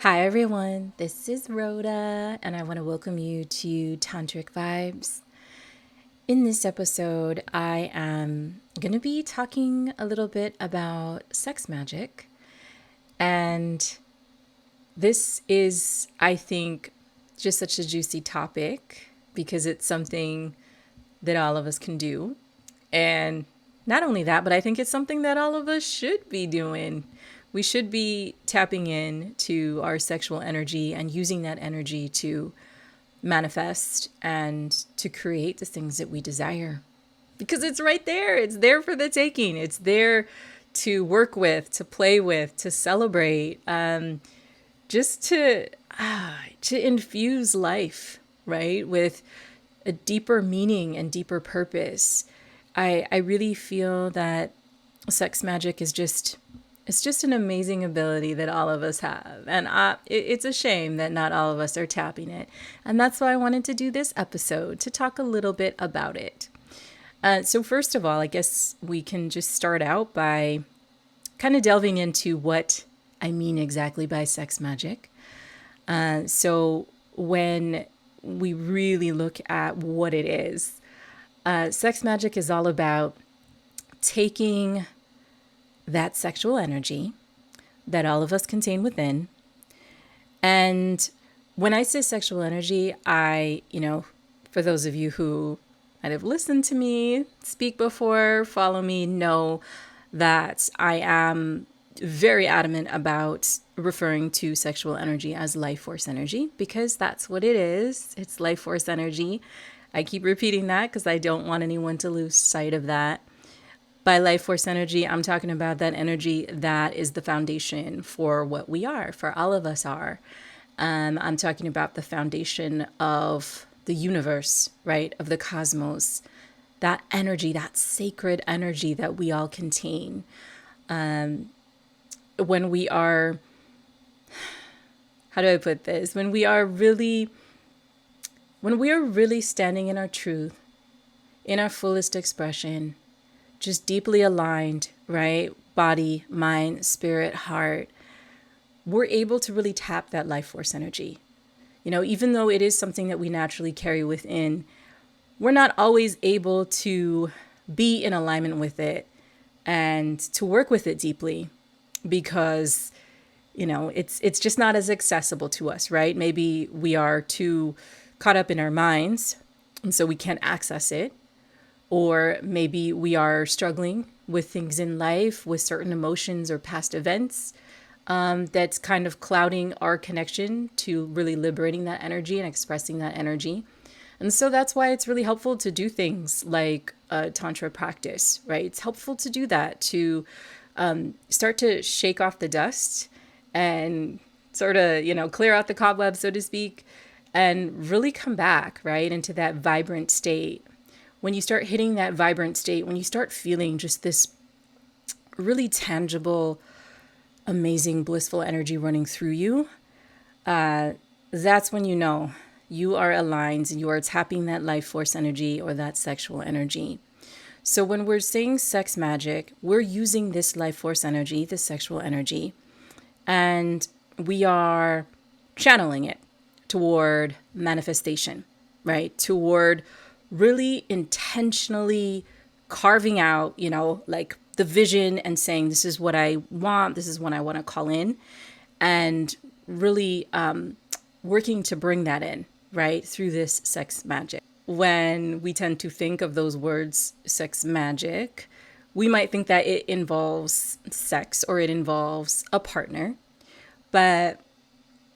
Hi everyone, this is Rhoda, and I want to welcome you to Tantric Vibes. In this episode, I am going to be talking a little bit about sex magic, and this is, I think, just such a juicy topic because it's something that all of us can do. And not only that, but I think it's something that all of us should be doing. We should be tapping in to our sexual energy and using that energy to manifest and to create the things that we desire. Because it's right there. It's there for the taking. It's there to work with, to play with, to celebrate, just to infuse life, right, with a deeper meaning and deeper purpose. I really feel that sex magic is just an amazing ability that all of us have. And it's a shame that not all of us are tapping it. And that's why I wanted to do this episode, to talk a little bit about it. So first of all, I guess we can just start out by kind of delving into what I mean exactly by sex magic. So when we really look at what it is, sex magic is all about taking that sexual energy that all of us contain within. And when I say sexual energy, for those of you who might have listened to me speak before, follow me, know that I am very adamant about referring to sexual energy as life force energy, because that's what it is. It's life force energy. I keep repeating that because I don't want anyone to lose sight of that. By life force energy, I'm talking about that energy that is the foundation for what we are, for all of us are. I'm talking about the foundation of the universe, right? Of the cosmos. That energy, that sacred energy that we all contain. When we are, how do I put this? When we are really standing in our truth, in our fullest expression, just deeply aligned, right? Body, mind, spirit, heart. We're able to really tap that life force energy. Even though it is something that we naturally carry within, we're not always able to be in alignment with it and to work with it deeply because, it's just not as accessible to us, right? Maybe we are too caught up in our minds and so we can't access it. Or maybe we are struggling with things in life, with certain emotions or past events that's kind of clouding our connection to really liberating that energy and expressing that energy. And so that's why it's really helpful to do things like a Tantra practice, right? It's helpful to do that, to start to shake off the dust and sort of, clear out the cobwebs, so to speak, and really come back, right, into that vibrant state. When you start hitting that vibrant state, when you start feeling just this really tangible, amazing, blissful energy running through you, that's when you know you are aligned and you are tapping that life force energy or that sexual energy. So when we're saying sex magic, we're using this life force energy, this sexual energy, and we are channeling it toward manifestation, right? Toward really intentionally carving out, like the vision and saying, this is what I want, this is what I want to call in, and really working to bring that in, right, through this sex magic. When we tend to think of those words, sex magic, we might think that it involves sex or it involves a partner. But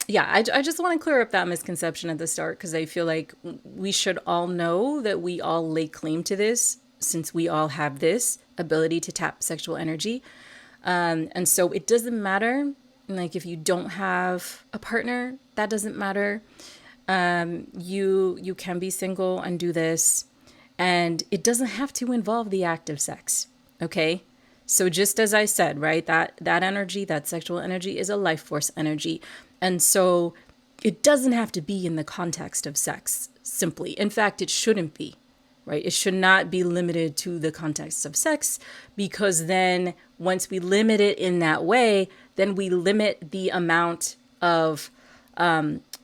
yeah, I just want to clear up that misconception at the start because I feel like we should all know that we all lay claim to this since we all have this ability to tap sexual energy. And so it doesn't matter, like if you don't have a partner, that doesn't matter. You can be single and do this, and it doesn't have to involve the act of sex, okay? So just as I said, right, that energy, that sexual energy is a life force energy. And so it doesn't have to be in the context of sex, simply. In fact, it shouldn't be, right? It should not be limited to the context of sex, because then once we limit it in that way, then we limit the amount of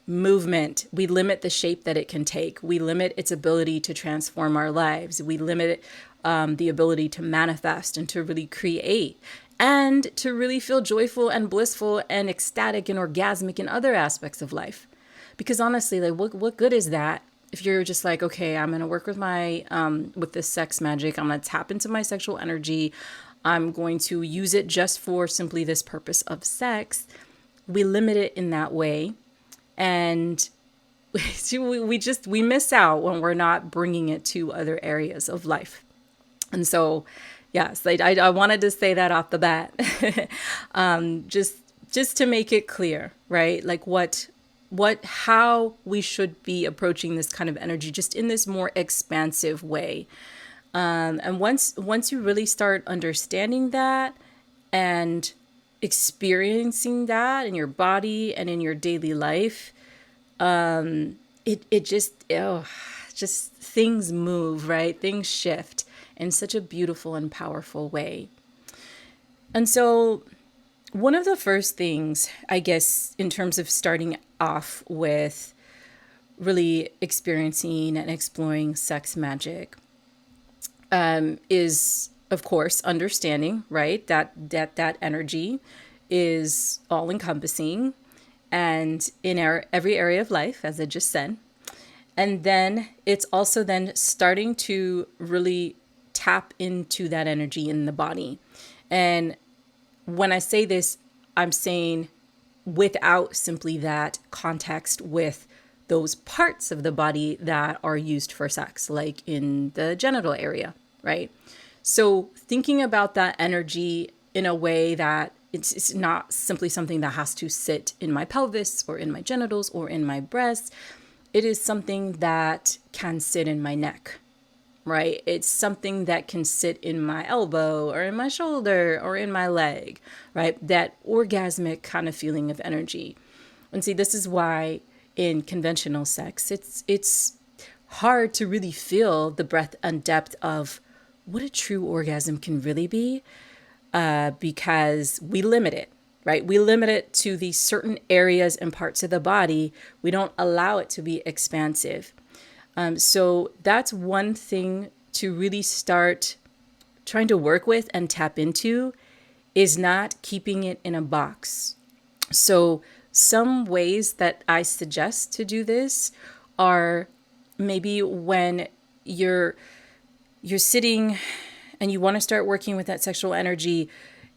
movement. We limit the shape that it can take. We limit its ability to transform our lives. We limit the ability to manifest and to really create and to really feel joyful and blissful and ecstatic and orgasmic in other aspects of life. Because honestly, like what good is that if you're just like, okay, I'm going to work with my, with this sex magic. I'm going to tap into my sexual energy. I'm going to use it just for simply this purpose of sex. We limit it in that way. And we miss out when we're not bringing it to other areas of life. And so, yes, I wanted to say that off the bat, just to make it clear, right? Like how we should be approaching this kind of energy, just in this more expansive way. And once you really start understanding that and experiencing that in your body and in your daily life, it just things move, right? Things shift in such a beautiful and powerful way. And so one of the first things, I guess, in terms of starting off with really experiencing and exploring sex magic, is, of course, understanding, right, that energy is all encompassing and in every area of life, as I just said. And then it's also then starting to really tap into that energy in the body. And when I say this, I'm saying without simply that context with those parts of the body that are used for sex, like in the genital area, right? So thinking about that energy in a way that it's not simply something that has to sit in my pelvis or in my genitals or in my breasts. It is something that can sit in my neck, right? It's something that can sit in my elbow or in my shoulder or in my leg, right? That orgasmic kind of feeling of energy. And see, this is why in conventional sex, it's hard to really feel the breadth and depth of what a true orgasm can really be, because we limit it, right? We limit it to these certain areas and parts of the body. We don't allow it to be expansive. So that's one thing to really start trying to work with and tap into, is not keeping it in a box. So some ways that I suggest to do this are maybe when you're sitting and you want to start working with that sexual energy.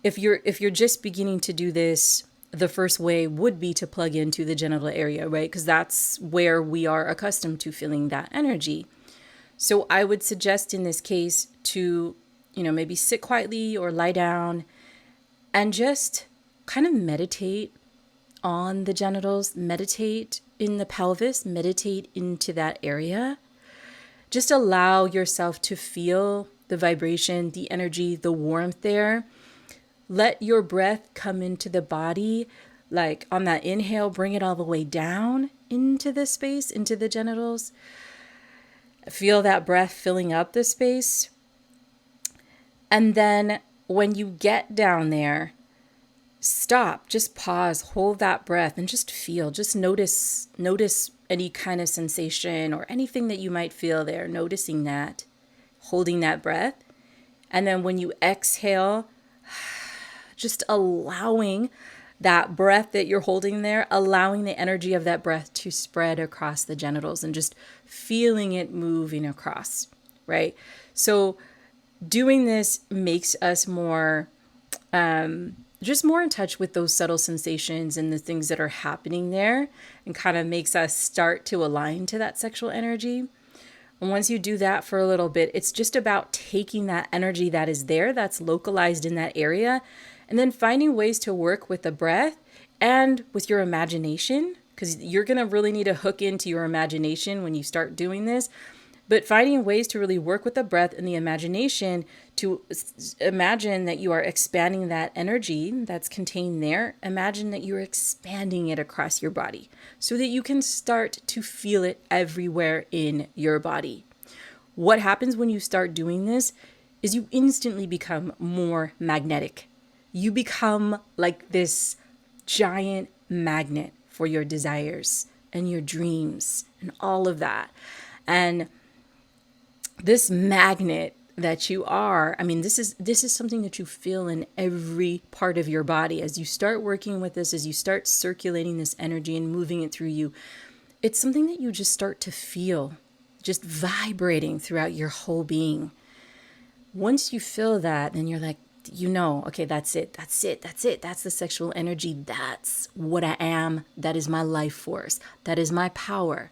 If you're just beginning to do this, the first way would be to plug into the genital area, right? Because that's where we are accustomed to feeling that energy. So I would suggest in this case to, maybe sit quietly or lie down and just kind of meditate on the genitals, meditate in the pelvis, meditate into that area. Just allow yourself to feel the vibration, the energy, the warmth there. Let your breath come into the body. Like on that inhale, bring it all the way down into the space, into the genitals. Feel that breath filling up the space. And then when you get down there, stop, just pause, hold that breath and just feel, just notice any kind of sensation or anything that you might feel there, noticing that, holding that breath. And then when you exhale, just allowing that breath that you're holding there, allowing the energy of that breath to spread across the genitals and just feeling it moving across, right? So doing this makes us more, just more in touch with those subtle sensations and the things that are happening there, and kind of makes us start to align to that sexual energy. And once you do that for a little bit, it's just about taking that energy that is there, that's localized in that area, and then finding ways to work with the breath and with your imagination, because you're going to really need to hook into your imagination when you start doing this. But finding ways to really work with the breath and the imagination to imagine that you are expanding that energy that's contained there. Imagine that you're expanding it across your body so that you can start to feel it everywhere in your body. What happens when you start doing this is you instantly become more magnetic. You become like this giant magnet for your desires and your dreams and all of that. And this magnet that you are, I mean, this is something that you feel in every part of your body. As you start working with this, as you start circulating this energy and moving it through you, it's something that you just start to feel just vibrating throughout your whole being. Once you feel that, then you're like, okay, that's it. That's the sexual energy. That's what I am. That is my life force. That is my power.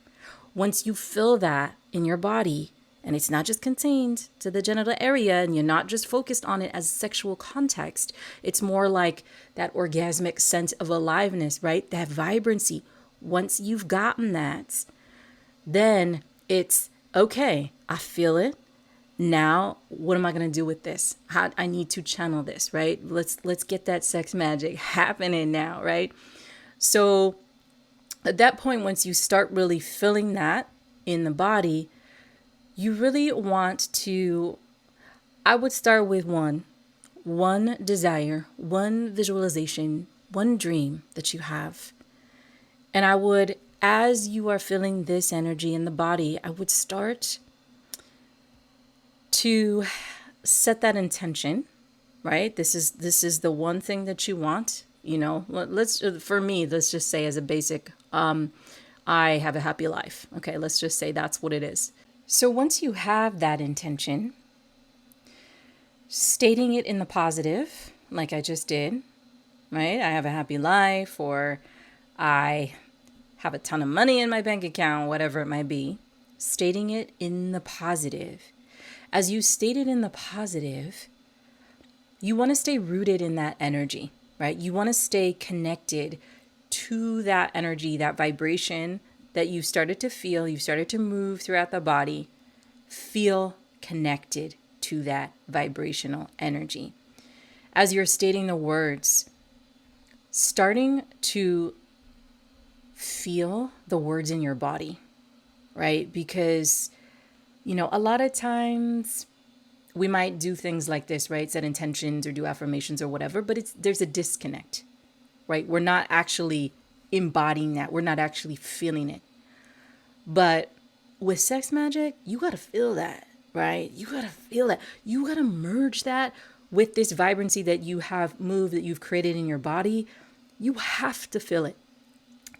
Once you feel that in your body, and it's not just contained to the genital area, and you're not just focused on it as sexual context, it's more like that orgasmic sense of aliveness, right? That vibrancy. Once you've gotten that, then it's okay, I feel it. Now, what am I going to do with this? How I need to channel this, right? Let's get that sex magic happening now, right? So at that point, once you start really feeling that in the body, you really want to, I would start with one desire, one visualization, one dream that you have. And I would, as you are feeling this energy in the body, I would start to set that intention, right? This is the one thing that you want, for me, let's just say as a basic, I have a happy life. Okay, let's just say that's what it is. So once you have that intention, stating it in the positive, like I just did, right? I have a happy life, or I have a ton of money in my bank account, whatever it might be, stating it in the positive. As you state it in the positive, you want to stay rooted in that energy, right? You want to stay connected to that energy, that vibration that you started to feel, you started to move throughout the body. Feel connected to that vibrational energy. As you're stating the words, starting to feel the words in your body, right? Because, a lot of times we might do things like this, right? Set intentions or do affirmations or whatever, but there's a disconnect, right? We're not actually embodying that. We're not actually feeling it. But with Sex Magick, you got to feel that, right? You got to feel that. You got to merge that with this vibrancy that you have moved, that you've created in your body. You have to feel it.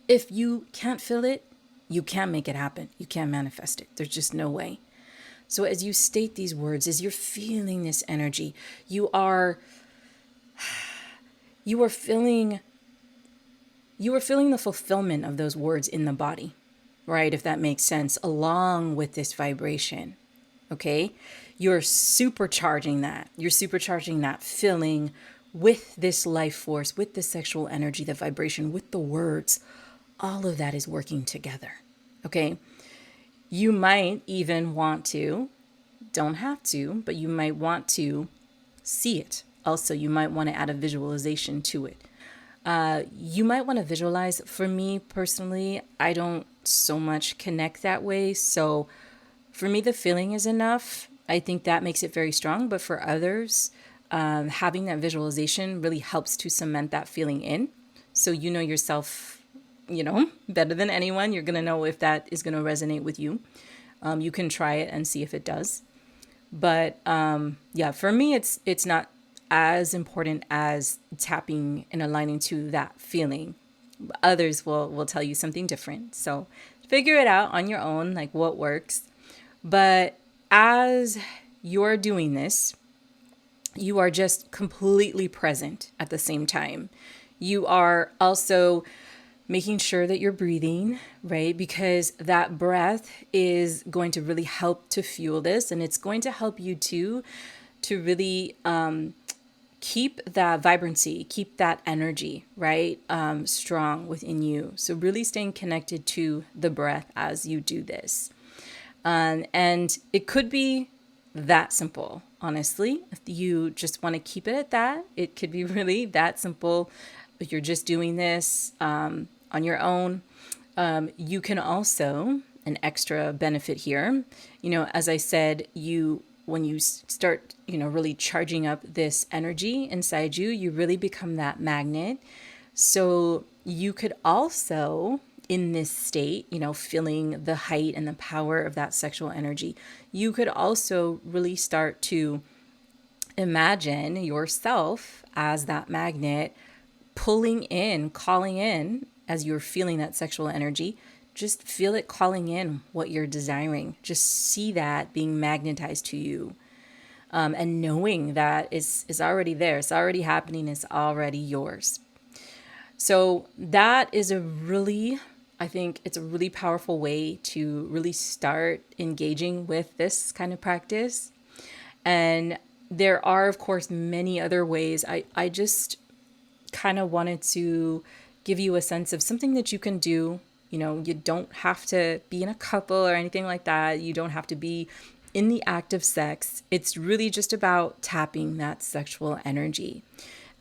If you can't feel it, you can't make it happen. You can't manifest it. There's just no way. So as you state these words, as you're feeling this energy, you are feeling the fulfillment of those words in the body, right? If that makes sense, along with this vibration, okay? You're supercharging that. You're supercharging that feeling with this life force, with the sexual energy, the vibration, with the words. All of that is working together, okay? You might even want to, don't have to, but you might want to see it. Also, you might want to add a visualization to it. You might want to visualize. For me personally, I don't so much connect that way. So for me, the feeling is enough. I think that makes it very strong. But for others, having that visualization really helps to cement that feeling in. So you know yourself, better than anyone. You're going to know if that is going to resonate with you. You can try it and see if it does. But for me, it's not as important as tapping and aligning to that feeling. Others will tell you something different. So figure it out on your own, like what works. But as you're doing this, you are just completely present at the same time. You are also making sure that you're breathing, right? Because that breath is going to really help to fuel this, and it's going to help you to really keep that vibrancy, keep that energy, right? Strong within you. So really staying connected to the breath as you do this. And it could be that simple, honestly. If you just want to keep it at that, it could be really that simple. If you're just doing this on your own, you can also, an extra benefit here, as I said, when you start, really charging up this energy inside you, you really become that magnet. So you could also, in this state, feeling the height and the power of that sexual energy, you could also really start to imagine yourself as that magnet pulling in, calling in as you're feeling that sexual energy. Just feel it calling in what you're desiring. Just see that being magnetized to you. And knowing that is already there. It's already happening. It's already yours. So that is I think it's a really powerful way to really start engaging with this kind of practice. And there are, of course, many other ways. I just kind of wanted to give you a sense of something that you can do. You don't have to be in a couple or anything like that. You don't have to be in the act of sex. It's really just about tapping that sexual energy.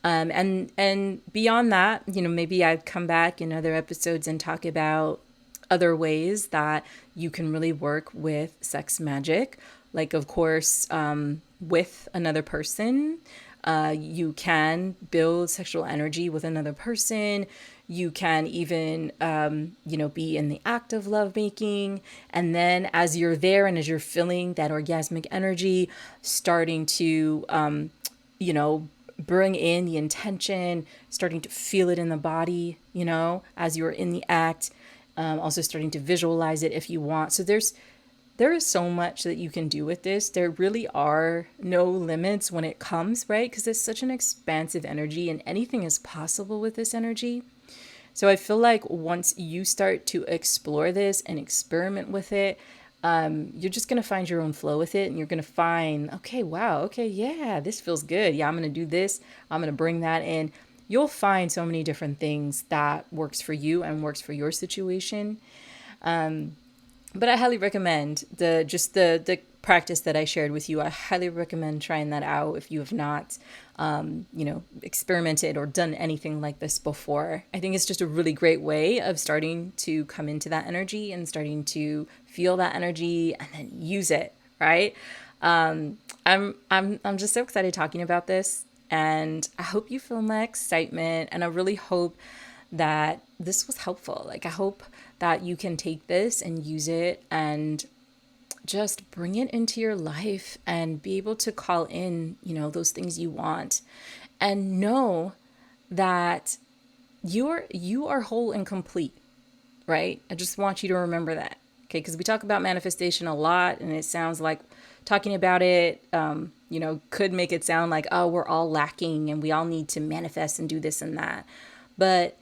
And beyond that, maybe I'd come back in other episodes and talk about other ways that you can really work with sex magic. Like, of course, with another person, you can build sexual energy with another person. You can even, be in the act of lovemaking. And then as you're there and as you're feeling that orgasmic energy, starting to, bring in the intention, starting to feel it in the body, as you're in the act, also starting to visualize it if you want. So there is so much that you can do with this. There really are no limits when it comes, right? Because it's such an expansive energy and anything is possible with this energy. So I feel like once you start to explore this and experiment with it, you're just going to find your own flow with it, and you're going to find, okay, wow, okay, yeah, this feels good. Yeah, I'm going to do this. I'm going to bring that in. You'll find so many different things that works for you and works for your situation. But I highly recommend the practice that I shared with you. I highly recommend trying that out if you have not, experimented or done anything like this before. I think it's just a really great way of starting to come into that energy and starting to feel that energy and then use it, right? I'm just so excited talking about this, and I hope you feel my excitement, and I really hope that this was helpful. Like, I hope that you can take this and use it and just bring it into your life and be able to call in, those things you want, and know that you are whole and complete, right? I just want you to remember that. Okay. Because we talk about manifestation a lot, and it sounds like talking about it, could make it sound like, oh, we're all lacking and we all need to manifest and do this and that. But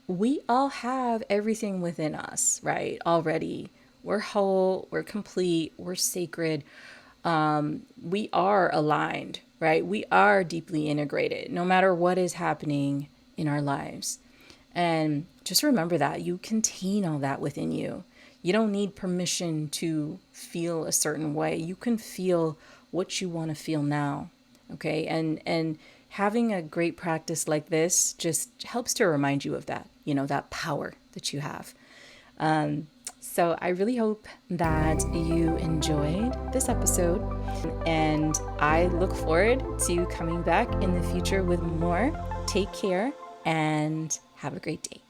we all have everything within us, right? Already. We're whole, we're complete, we're sacred. We are aligned, right? We are deeply integrated, no matter what is happening in our lives. And just remember that you contain all that within you. You don't need permission to feel a certain way. You can feel what you want to feel now, okay? And having a great practice like this just helps to remind you of that, that power that you have. So I really hope that you enjoyed this episode, and I look forward to coming back in the future with more. Take care and have a great day.